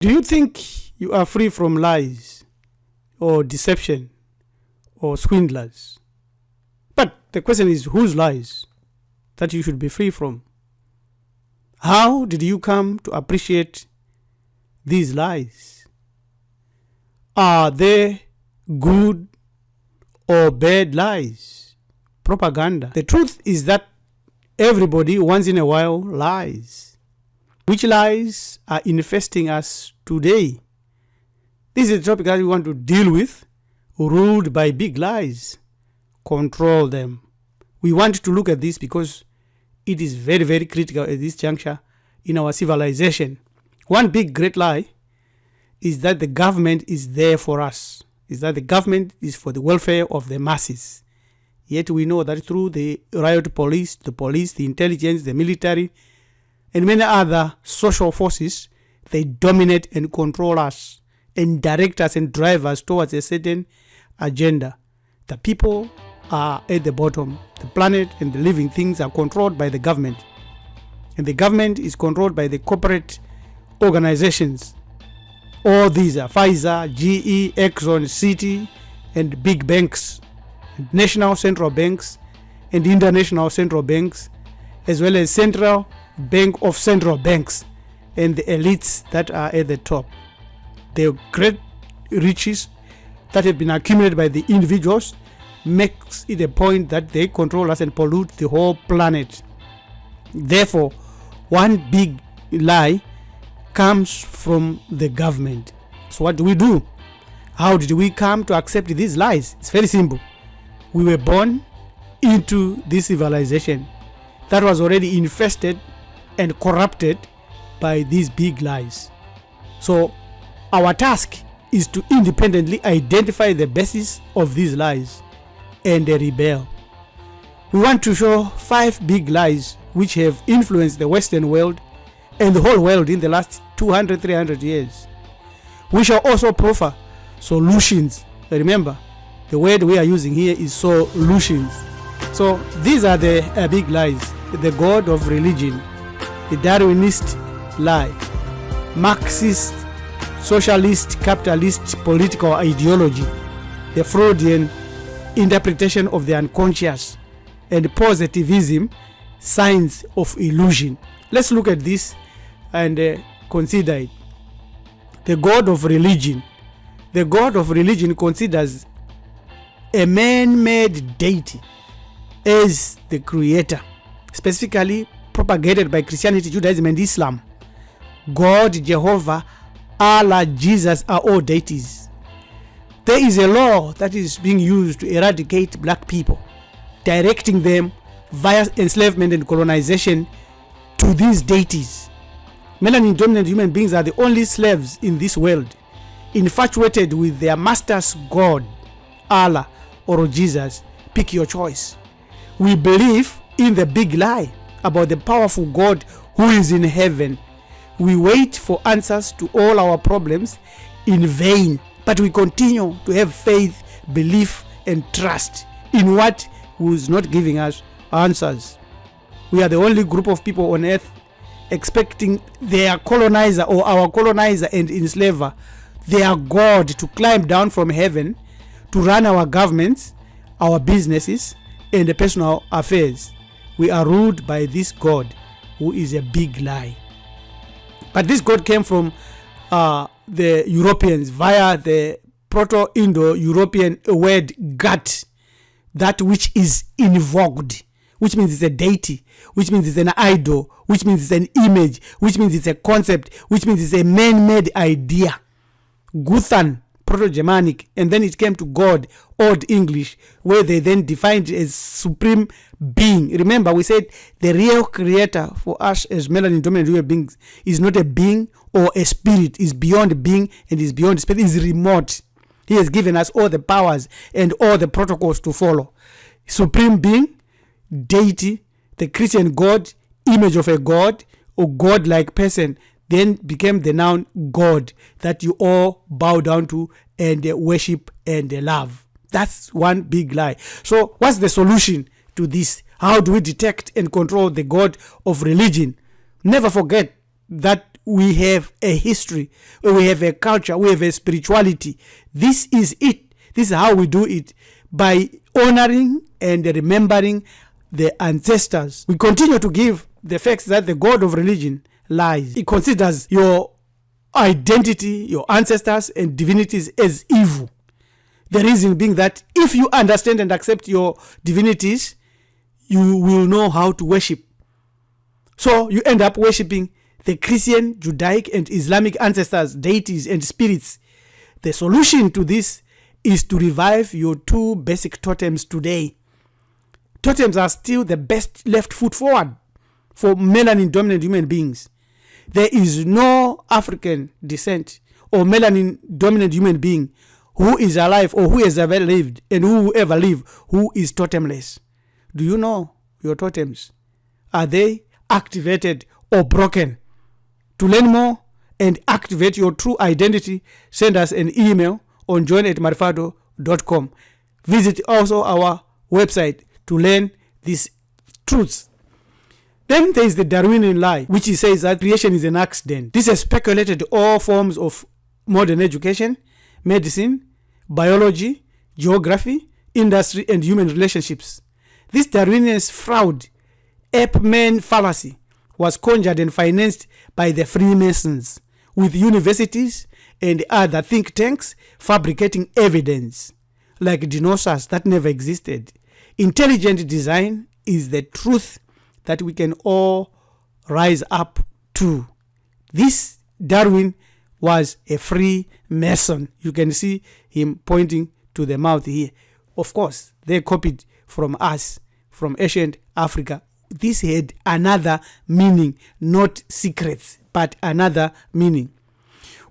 Do you think you are free from lies or deception or swindlers? But the question is, whose lies that you should be free from? How did you come to appreciate these lies? Are they good or bad lies? Propaganda. The truth is that everybody once in a while lies. Which lies are infesting us today? This is a topic that we want to deal with, ruled by big lies. Control them. We want to look at this because it is very, very critical at this juncture in our civilization. One big great lie is that the government is there for us, is that the government is for the welfare of the masses. Yet we know that through the riot police, the intelligence, the military, and many other social forces, they dominate and control us and direct us and drive us towards a certain agenda. The people are at the bottom. The planet and the living things are controlled by the government. And the government is controlled by the corporate organizations. All these are Pfizer, GE, Exxon, Citi, and big banks, and national central banks, and international central banks, as well as central bank of central banks, and the elites that are at the top. The great riches that have been accumulated by the individuals makes it a point that they control us and pollute the whole planet. Therefore, one big lie comes from the government. So what do? How did we come to accept these lies? It's very simple. We were born into this civilization that was already infested and corrupted by these big lies. So our task is to independently identify the basis of these lies and rebel. We want to show 5 big lies which have influenced the Western world and the whole world in the last 200-300 years. We shall also proffer solutions. Remember, the word we are using here is solutions. So these are the big lies. The God of religion, the Darwinist lie, Marxist, socialist, capitalist political ideology, the Freudian interpretation of the unconscious, and positivism, science of illusion. Let's look at this and consider it. The God of religion. The God of religion considers a man-made deity as the creator, specifically propagated by Christianity, Judaism, and Islam. God, Jehovah, Allah, Jesus are all deities. There is a law that is being used to eradicate black people, directing them via enslavement and colonization to these deities. Melanin dominant human beings are the only slaves in this world, infatuated with their master's God, Allah, or Jesus. Pick your choice. We believe in the big lie about the powerful God who is in heaven. We wait for answers to all our problems in vain, but we continue to have faith, belief, and trust in what was not giving us answers. We are the only group of people on earth expecting their colonizer or our colonizer and enslaver, their God, to climb down from heaven to run our governments, our businesses, and the personal affairs. We are ruled by this God who is a big lie. But this God came from the Europeans via the Proto-Indo-European word gut, that which is invoked, which means it's a deity, which means it's an idol, which means it's an image, which means it's a concept, which means it's a man-made idea. Guthan, Proto-Germanic, and then it came to God, Old English, where they then defined it as supreme being. Remember, we said the real creator for us as melanin dominant human beings is not a being or a spirit, is beyond being and is beyond spirit, is remote. He has given us all the powers and all the protocols to follow. Supreme being, deity, the Christian God, image of a God or God-like person, then became the noun God that you all bow down to and worship and love. That's one big lie. So what's the solution to this? How do we detect and control the God of religion? Never forget that we have a history, we have a culture, we have a spirituality. This is it. This is how we do it, by honoring and remembering the ancestors. We continue to give the facts that the God of religion lies. He considers your identity, your ancestors and divinities as evil. The reason being that if you understand and accept your divinities, you will know how to worship. So you end up worshiping the Christian, Judaic and Islamic ancestors, deities and spirits. The solution to this is to revive your two basic totems today. Totems are still the best left foot forward for melanin dominant human beings. There is no African descent or melanin dominant human being who is alive or who has ever lived and who will ever live who is totemless. Do you know your totems? Are they activated or broken? To learn more and activate your true identity, send us an email on join@marifado.com. Visit also our website to learn these truths. Then there is the Darwinian Lie, which says that creation is an accident. This has speculated all forms of modern education, medicine, biology, geography, industry, and human relationships. This Darwinian fraud, Ekman fallacy, was conjured and financed by the Freemasons, with universities and other think tanks fabricating evidence, like dinosaurs that never existed. Intelligent design is the truth that we can all rise up to. This Darwin was a Freemason. You can see him pointing to the mouth here. Of course, they copied from us, from ancient Africa. This had another meaning, not secrets, but another meaning.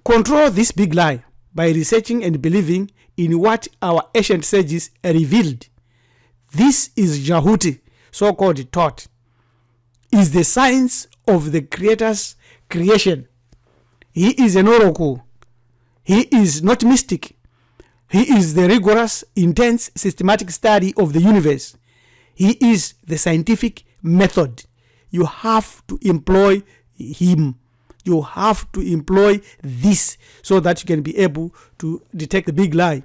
Control this big lie by researching and believing in what our ancient sages revealed. This is Jahuti, so-called thought, is the science of the Creator's creation. He is an oracle. He is not mystic. He is the rigorous, intense, systematic study of the universe. He is the scientific method. You have to employ him. You have to employ this so that you can be able to detect the big lie.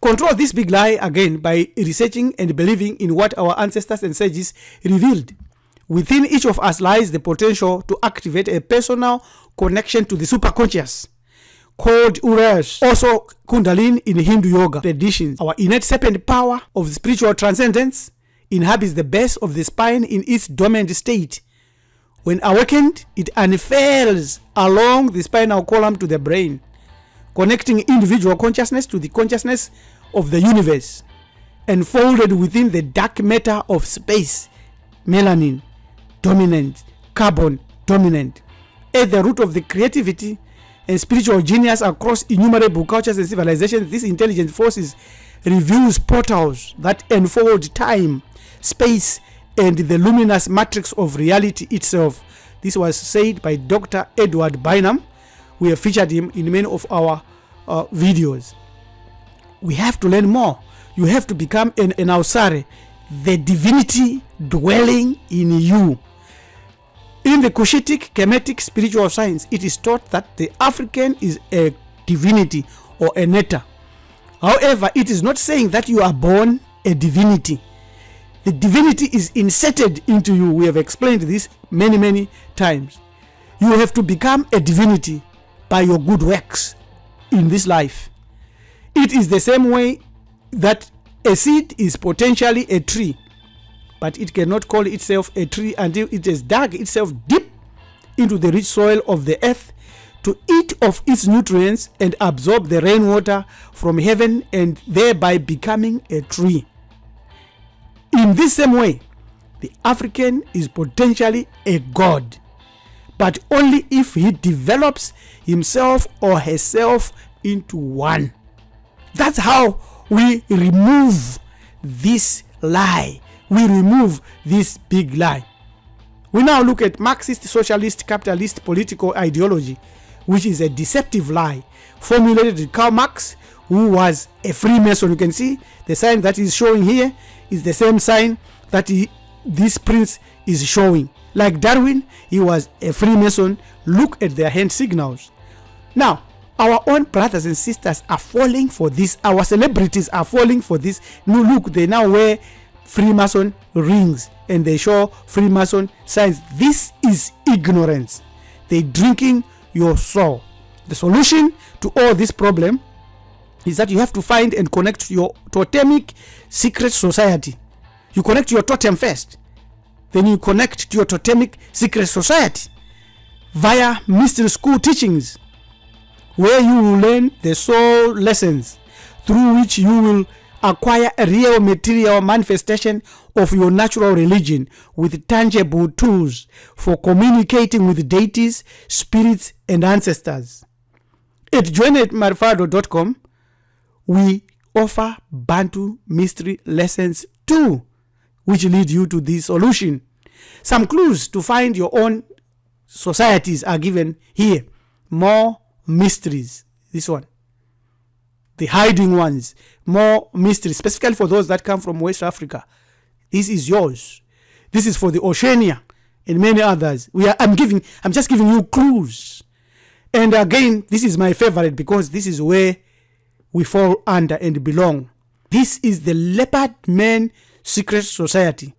Control this big lie again by researching and believing in what our ancestors and sages revealed. Within each of us lies the potential to activate a personal connection to the superconscious, called Uras, also Kundalini in Hindu yoga traditions. Our innate serpent power of spiritual transcendence inhabits the base of the spine in its dormant state. When awakened, it unfurls along the spinal column to the brain, connecting individual consciousness to the consciousness of the universe, enfolded within the dark matter of space, melanin dominant, carbon dominant. At the root of the creativity and spiritual genius across innumerable cultures and civilizations, this intelligent forces reveals portals that enfold time, space, and the luminous matrix of reality itself. This was said by Dr. Edward Bynum. We have featured him in many of our videos. We have to learn more. You have to become an Ausare, the divinity dwelling in you. In the Cushitic Kemetic spiritual science, it is taught that the African is a divinity or a netta. However, it is not saying that you are born a divinity. The divinity is inserted into you. We have explained this many times. You have to become a divinity by your good works in this life. It is the same way that a seed is potentially a tree, but it cannot call itself a tree until it has dug itself deep into the rich soil of the earth to eat of its nutrients and absorb the rainwater from heaven, and thereby becoming a tree. In this same way, the African is potentially a god, but only if he develops himself or herself into one. That's how we remove this lie. We remove this big lie. We now look at Marxist, socialist, capitalist political ideology, which is a deceptive lie formulated by Karl Marx, who was a Freemason. You can see the sign that is showing here is the same sign that this prince is showing. Like Darwin, he was a Freemason. Look at their hand signals. Now, our own brothers and sisters are falling for this. Our celebrities are falling for this. No, look, they now wear Freemason rings and they show Freemason signs. This is ignorance. They're drinking your soul. The solution to all this problem is that you have to find and connect to your totemic secret society. You connect to your totem first. Then you connect to your totemic secret society via mystery school teachings, where you will learn the soul lessons through which you will acquire a real material manifestation of your natural religion with tangible tools for communicating with deities, spirits, and ancestors. At join@marfado.com, we offer Bantu Mystery Lessons 2, which lead you to this solution. Some clues to find your own societies are given here. More mysteries. This one. The hiding ones. More mysteries, specifically for those that come from West Africa. This is yours. This is for the Oceania and many others. I'm just giving you clues. And again, this is my favorite because this is where we fall under and belong. This is the Leopard Man Secret Society.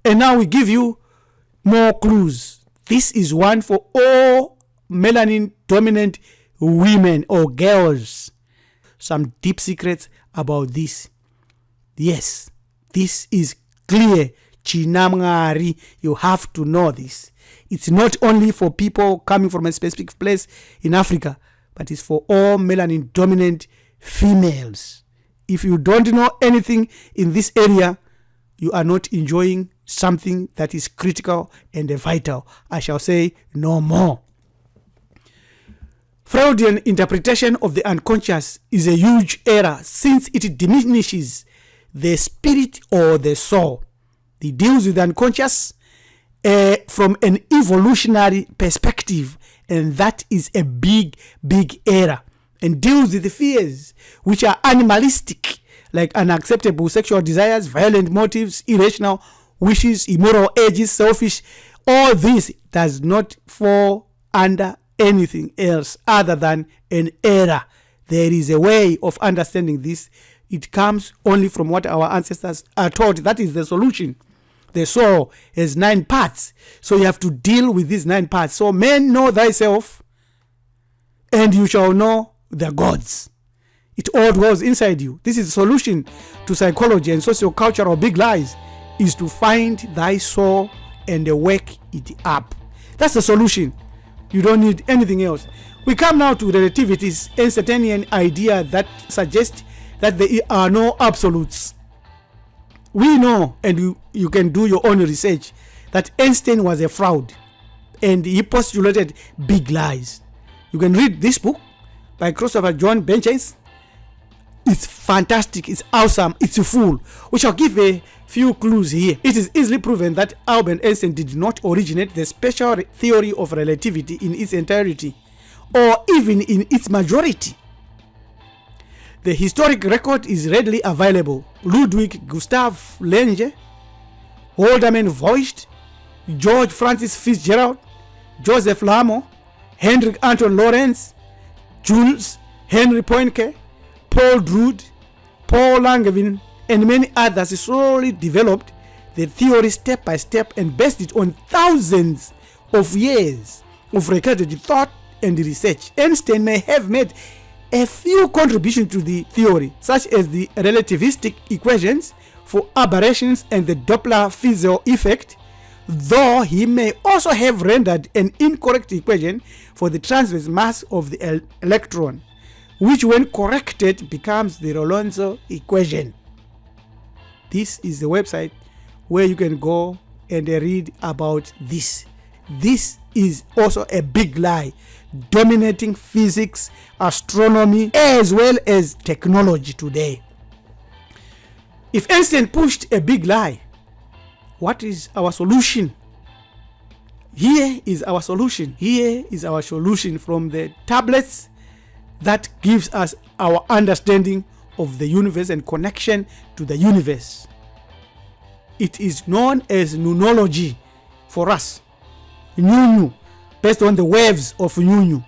And now we give you more clues. This is one for all melanin dominant women or girls. Some deep secrets about this. Yes, this is clear. Chinamngari, you have to know this. It's not only for people coming from a specific place in Africa, but it's for all melanin dominant females. If you don't know anything in this area, you are not enjoying something that is critical and vital. I shall say no more. Freudian interpretation of the unconscious is a huge error since it diminishes the spirit or the soul. It deals with the unconscious from an evolutionary perspective, and that is a big error, and deals with the fears which are animalistic, like unacceptable sexual desires, violent motives, irrational wishes, immoral urges, selfish. All this does not fall under anything else other than an error. There is a way of understanding this. It comes only from what our ancestors are taught. That is the solution. The soul has 9 parts, so you have to deal with these 9 parts. So, man, know thyself, and you shall know the gods. It all dwells inside you. This is the solution to psychology and socio-cultural big lies, is to find thy soul and wake it up. That's the solution. You don't need anything else. We come now to relativity's Einsteinian idea that suggests that there are no absolutes. We know, and you can do your own research, that Einstein was a fraud and he postulated big lies. You can read this book by Christopher John Benchens. It's fantastic, it's awesome, it's full. We shall give a few clues here. It is easily proven that Albert Einstein did not originate the special theory of relativity in its entirety or even in its majority. The historic record is readily available. Ludwig Gustav Lenge, Haldeman Voigt, George Francis Fitzgerald, Joseph Lamo, Hendrik Anton Lorentz, Jules Henry Poincare, Paul Drude, Paul Langevin, and many others slowly developed the theory step by step and based it on thousands of years of recorded thought and research. Einstein may have made a few contributions to the theory, such as the relativistic equations for aberrations and the Doppler-Fizeau effect, though he may also have rendered an incorrect equation for the transverse mass of the electron, which when corrected becomes the Rolonzo equation. This is the website where you can go and read about this. This is also a big lie, dominating physics, astronomy, as well as technology today. If Einstein pushed a big lie, what is our solution? Here is our solution. Here is our solution from the tablets that gives us our understanding of the universe and connection to the universe. It is known as nunology for us. Nyunyu, based on the waves of Nyunyu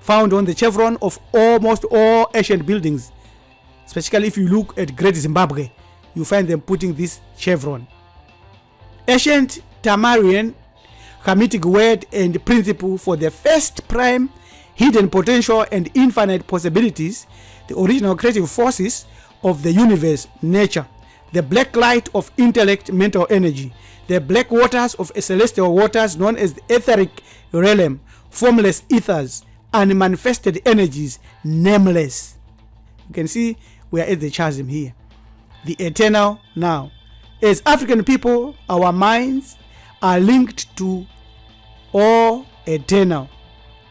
found on the chevron of almost all ancient buildings. Especially if you look at Great Zimbabwe, you find them putting this chevron. Ancient Tamarian Hamitic word and principle for the first prime, hidden potential and infinite possibilities, the original creative forces of the universe, nature, the black light of intellect, mental energy, the black waters of celestial waters known as the etheric realm, formless ethers, unmanifested energies, nameless. You can see we are at the chasm here. The eternal now. As African people, our minds are linked to all eternal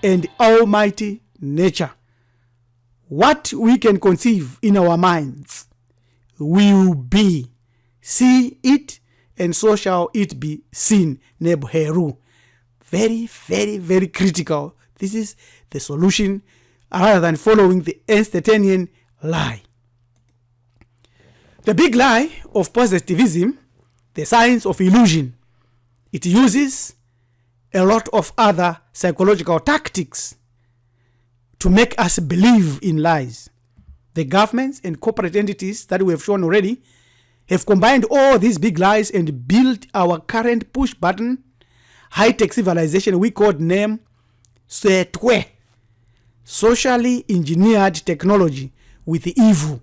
and almighty nature. What we can conceive in our minds will be. See it, and so shall it be seen. Nebheru. Very, very, very critical. This is the solution rather than following the Einsteinian lie. The big lie of positivism, the science of illusion, it uses a lot of other psychological tactics to make us believe in lies. The governments and corporate entities that we have shown already have combined all these big lies and built our current push button high-tech civilization we called name Swetwe, socially engineered technology with evil.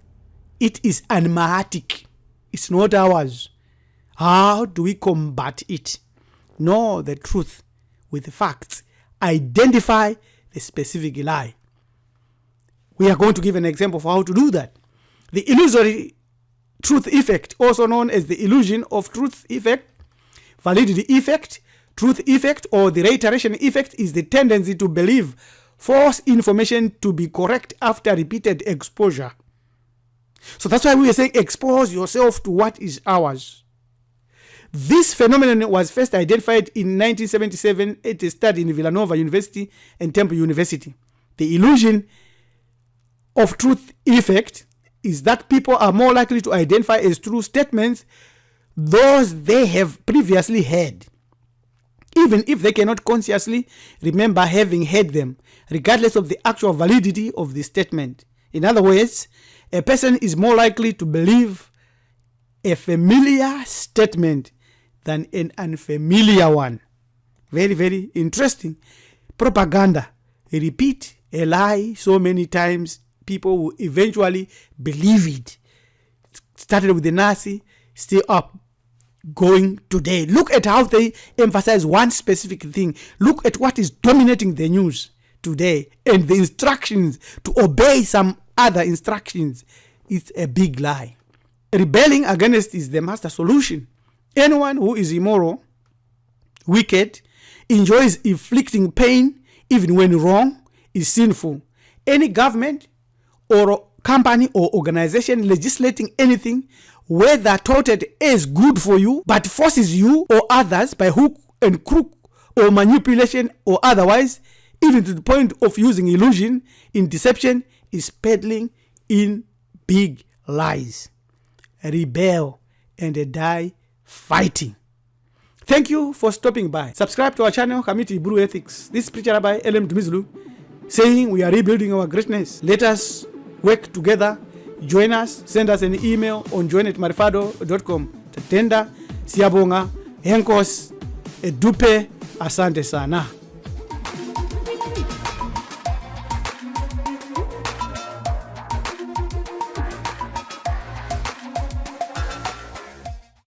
It is animatic. It's not ours. How do we combat it? Know the truth with facts. Identify the specific lie. We are going to give an example of how to do that. The illusory truth effect, also known as the illusion of truth effect, validity effect, truth effect, or the reiteration effect, is the tendency to believe false information to be correct after repeated exposure. So that's why we are saying expose yourself to what is ours. This phenomenon was first identified in 1977 at a study in Villanova University and Temple University. The illusion of truth effect is that people are more likely to identify as true statements those they have previously heard, even if they cannot consciously remember having heard them, regardless of the actual validity of the statement. In other words, a person is more likely to believe a familiar statement than an unfamiliar one. Very, very interesting. Propaganda. Repeat a lie so many times, people will eventually believe it. Started with the Nazi, still up, going today. Look at how they emphasize one specific thing. Look at what is dominating the news today, and the instructions to obey some other instructions. It's a big lie. Rebelling against is the master solution. Anyone who is immoral, wicked, enjoys inflicting pain even when wrong, is sinful. Any government or company or organization legislating anything, whether touted as good for you, but forces you or others by hook and crook or manipulation or otherwise, even to the point of using illusion in deception, is peddling in big lies. Rebel and die fighting. Thank you for stopping by. Subscribe to our channel, Community Brew Ethics. This is Preacher Rabbi L.M. Dumizulu saying we are rebuilding our greatness. Let us work together. Join us. Send us an email on join@marifado.com. Tatenda, Siabonga, Henkos, Edupe, Asante Sana.